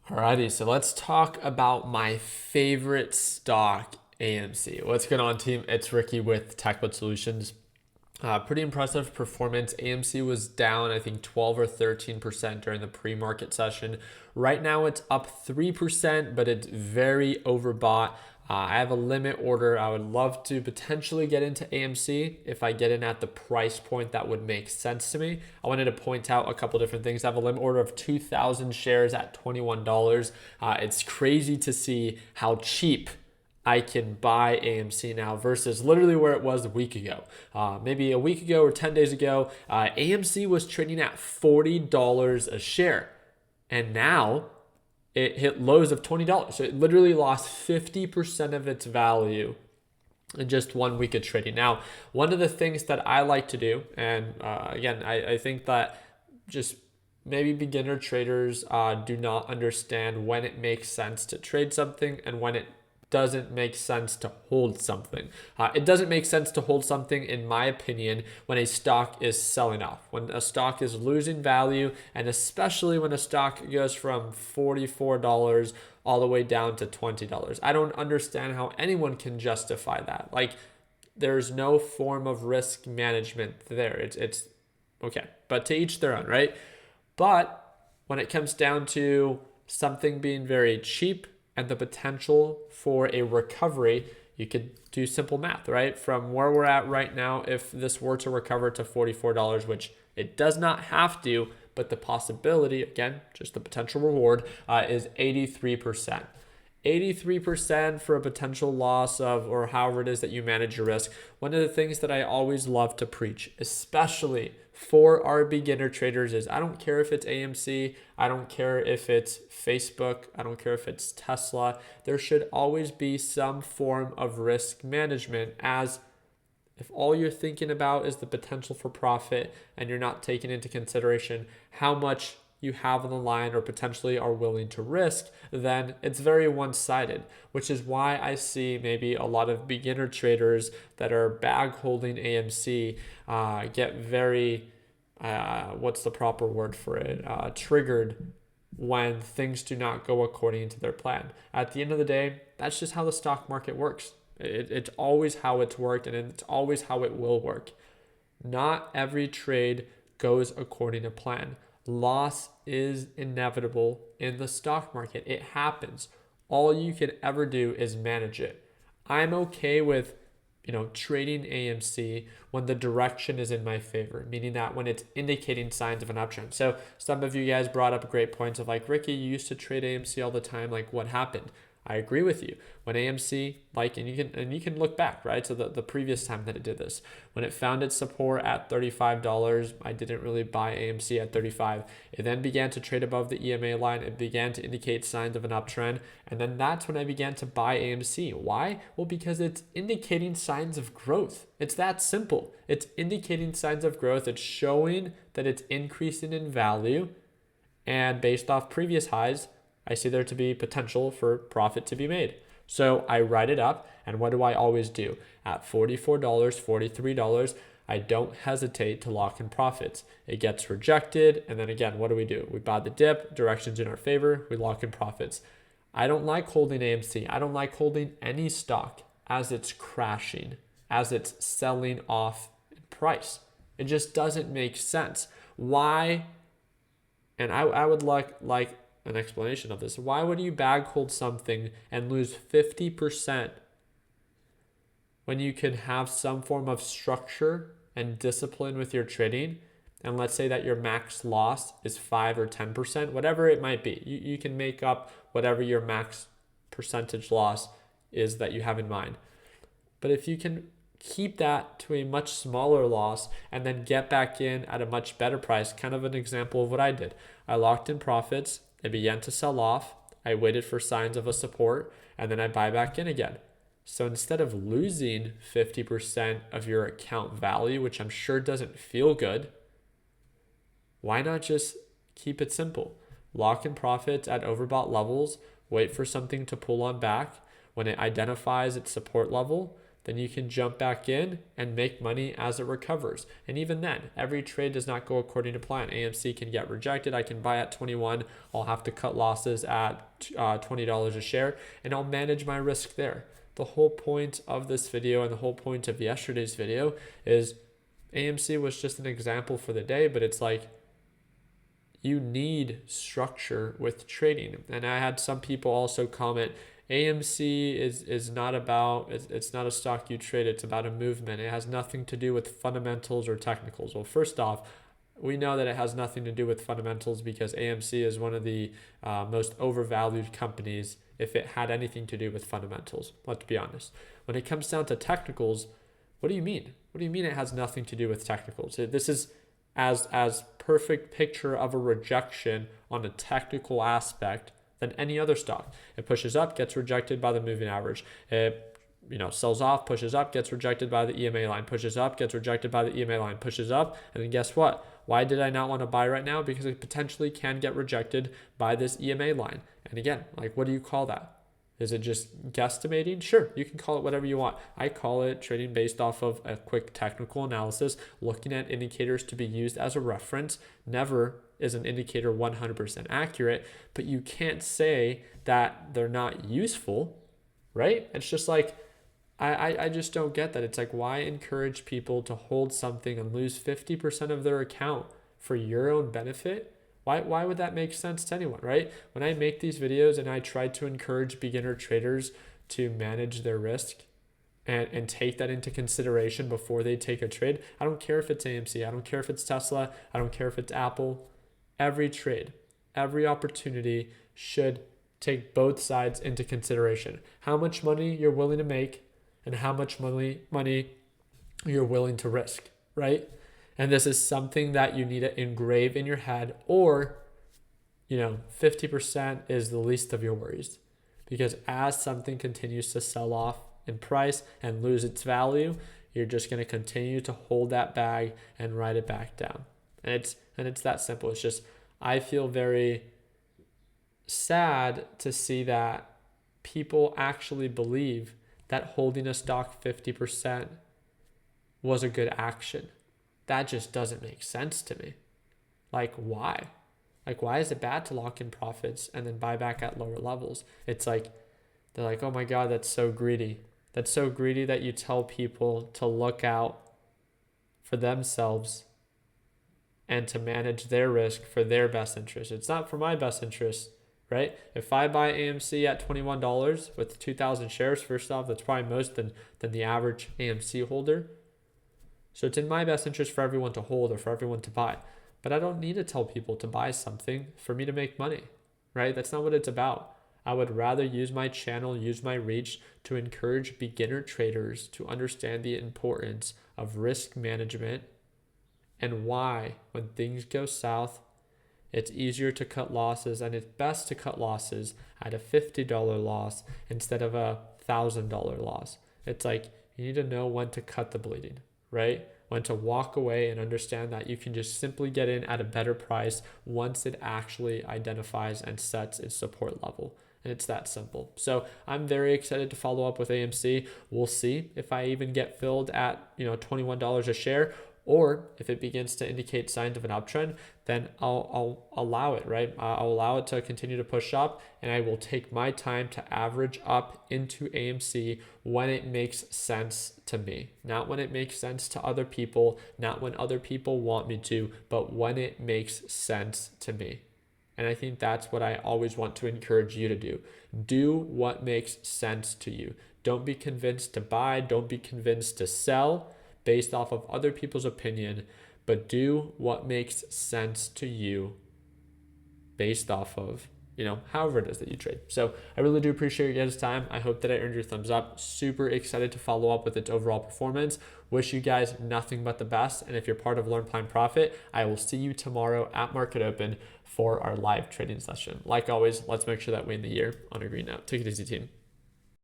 Alrighty, so let's talk about my favorite stock, AMC. What's going on, team? It's Ricky with TechBud Solutions. Pretty impressive performance. AMC was down, I think, 12 or 13% during the pre-market session. Right now, it's up 3%, but it's very overbought. I have a limit order. I would love to potentially get into AMC if I get in at the price point that would make sense to me. I wanted to point out a couple different things. I have a limit order of 2,000 shares at $21. It's crazy to see how cheap I can buy AMC now versus literally where it was a week ago. Maybe a week ago or 10 days ago, AMC was trading at $40 a share. And now it hit lows of $20. So it literally lost 50% of its value in just 1 week of trading. Now, one of the things that I like to do, and again, I think that just maybe beginner traders do not understand when it makes sense to trade something and when it doesn't make sense to hold something. It doesn't make sense to hold something, in my opinion, when a stock is selling off, when a stock is losing value, and especially when a stock goes from $44 all the way down to $20. I don't understand how anyone can justify that. Like, there's no form of risk management there. It's okay, but to each their own, right? But when it comes down to something being very cheap and the potential for a recovery, you could do simple math, right? From where we're at right now, if this were to recover to $44, which it does not have to, but the possibility, again, just the potential reward, is 83%. 83% for a potential loss of, or however it is that you manage your risk. One of the things that I always love to preach, especially for our beginner traders, is I don't care if it's AMC, I don't care if it's Facebook, I don't care if it's Tesla. There should always be some form of risk management, as if all you're thinking about is the potential for profit and you're not taking into consideration how much you have on the line or potentially are willing to risk, then it's very one-sided, which is why I see maybe a lot of beginner traders that are bag holding AMC get very, what's the proper word for it, triggered when things do not go according to their plan. At the end of the day, that's just how the stock market works. It's always how it's worked, and it's always how it will work. Not every trade goes according to plan. Loss is inevitable in the stock market. It happens. All you can ever do is manage it. I'm okay with, trading AMC when the direction is in my favor, meaning that when it's indicating signs of an uptrend. So some of you guys brought up great points of like, Ricky, you used to trade AMC all the time. Like, what happened? I agree with you. When AMC, and you can look back, right? So the previous time that it did this, when it found its support at $35, I didn't really buy AMC at 35. It then began to trade above the EMA line. It began to indicate signs of an uptrend. And then that's when I began to buy AMC. Why? Well, because it's indicating signs of growth. It's that simple. It's indicating signs of growth. It's showing that it's increasing in value. And based off previous highs, I see there to be potential for profit to be made. So I write it up, and what do I always do? At $44, $43, I don't hesitate to lock in profits. It gets rejected, and then again, what do? We buy the dip, directions in our favor, we lock in profits. I don't like holding AMC. I don't like holding any stock as it's crashing, as it's selling off in price. It just doesn't make sense. Why? And I would like an explanation of this. Why would you bag hold something and lose 50% when you can have some form of structure and discipline with your trading? And let's say that your max loss is 5 or 10%, whatever it might be. You can make up whatever your max percentage loss is that you have in mind. But if you can keep that to a much smaller loss and then get back in at a much better price, kind of an example of what I did. I locked in profits. It began to sell off. I waited for signs of a support, and then I buy back in again. So instead of losing 50% of your account value, which I'm sure doesn't feel good, why not just keep it simple? Lock in profits at overbought levels, wait for something to pull on back. When it identifies its support level, then you can jump back in and make money as it recovers. And even then, every trade does not go according to plan. AMC can get rejected. I can buy at 21. I'll have to cut losses at $20 a share, and I'll manage my risk there. The whole point of this video and the whole point of yesterday's video is AMC was just an example for the day, but it's like you need structure with trading. And I had some people also comment, AMC is not about, it's not a stock you trade, it's about a movement. It has nothing to do with fundamentals or technicals. Well, first off, we know that it has nothing to do with fundamentals because AMC is one of the most overvalued companies if it had anything to do with fundamentals. Let's be honest. When it comes down to technicals, what do you mean? What do you mean it has nothing to do with technicals? This is as perfect picture of a rejection on a technical aspect than any other stock. It pushes up, gets rejected by the moving average. It sells off, pushes up, gets rejected by the EMA line, pushes up, gets rejected by the EMA line, pushes up, and then guess what? Why did I not want to buy right now? Because it potentially can get rejected by this EMA line. And again, like, what do you call that? Is it just guesstimating? Sure, you can call it whatever you want. I call it trading based off of a quick technical analysis, looking at indicators to be used as a reference. Never is an indicator 100% accurate, but you can't say that they're not useful, right? It's just like, I just don't get that. It's like, why encourage people to hold something and lose 50% of their account for your own benefit? Why would that make sense to anyone, right? When I make these videos and I try to encourage beginner traders to manage their risk and take that into consideration before they take a trade, I don't care if it's AMC, I don't care if it's Tesla, I don't care if it's Apple. Every trade, every opportunity should take both sides into consideration. How much money you're willing to make and how much money you're willing to risk, right? And this is something that you need to engrave in your head, or 50% is the least of your worries. Because as something continues to sell off in price and lose its value, you're just going to continue to hold that bag and write it back down. And it's that simple. It's just, I feel very sad to see that people actually believe that holding a stock 50% was a good action. That just doesn't make sense to me. Like, why? Like, why is it bad to lock in profits and then buy back at lower levels? It's like, they're like, oh my God, that's so greedy. That's so greedy that you tell people to look out for themselves and to manage their risk for their best interest. It's not for my best interest, right? If I buy AMC at $21 with 2,000 shares, first off, that's probably most than the average AMC holder. So it's in my best interest for everyone to hold or for everyone to buy. But I don't need to tell people to buy something for me to make money, right? That's not what it's about. I would rather use my channel, use my reach to encourage beginner traders to understand the importance of risk management and why, when things go south, it's easier to cut losses, and it's best to cut losses at a $50 loss instead of a $1,000 loss. It's like, you need to know when to cut the bleeding, right? When to walk away and understand that you can just simply get in at a better price once it actually identifies and sets its support level. And it's that simple. So I'm very excited to follow up with AMC. We'll see if I even get filled at $21 a share, or if it begins to indicate signs of an uptrend, then I'll allow it, right? I'll allow it to continue to push up, and I will take my time to average up into AMC when it makes sense to me. Not when it makes sense to other people, not when other people want me to, but when it makes sense to me. And I think that's what I always want to encourage you to do. Do what makes sense to you. Don't be convinced to buy. Don't be convinced to sell based off of other people's opinion, but do what makes sense to you based off of, however it is that you trade. So I really do appreciate your guys' time. I hope that I earned your thumbs up. Super excited to follow up with its overall performance. Wish you guys nothing but the best. And if you're part of Learn Plan Profit, I will see you tomorrow at Market Open for our live trading session. Like always, let's make sure that we end the year on a green note. Take it easy, team.